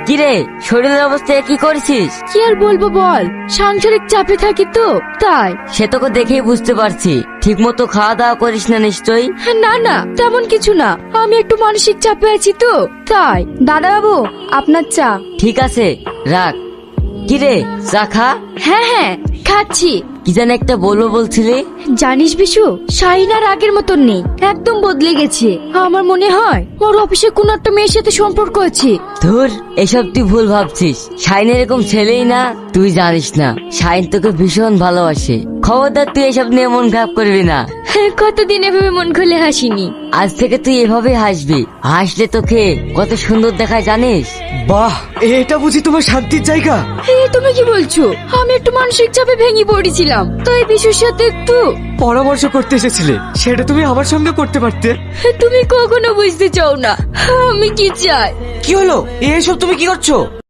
কিরে, শরীরের অবস্থা কি করেছিস? কি আর বলবো বল, সাংসারিক চাপে থাকি তো তাই। সে তোকে দেখেই বুঝতে পারছি। ঠিক মতো খাওয়া দাওয়া করিস না নিশ্চয়ই? না না, তেমন কিছু না, আমি একটু মানসিক চাপে আছি তো তাই। দাদা বাবু, আপনার চা। ঠিক আছে, রাখ। কিরে, চা খা। হ্যাঁ হ্যাঁ, খাচ্ছি। কি যেন একটা বলবো বলছিলি? জানিস বিশু, শাহিন আর আগের মতন নেই, একদম বদলে গেছে। আমার মনে হয় ওর অফিসে কোন একটা মেয়ের সাথে সম্পর্ক আছে। ধুর, এসব তুই ভুল ভাবছিস। শাইন এরকম ছেলেই না। তুই জানিস না, শাইন তোকে ভীষণ ভালোবাসে। খবরদার তুই এসব নিয়ে মন খারাপ করবি না। কতদিন এভাবে মন খুলে হাসিনি। আজ থেকে তুই এভাবে হাসবি। হাসলে তোকে কত সুন্দর দেখায় জানিস? বাহ, এটা বুঝি তোমার শান্তির জায়গা? তুমি কি বলছো? আমি একটু মানসিক চাপে ভেঙে পড়েছিলাম, তাই বিশুর সাথে একটু পরামর্শ করতে এসেছিলে, সেটা তুমি আমার সঙ্গে করতে পারতে। তুমি কখনো বুঝতে চাও না আমি কি চাই। কি হলো, এসব তুমি কি করছো?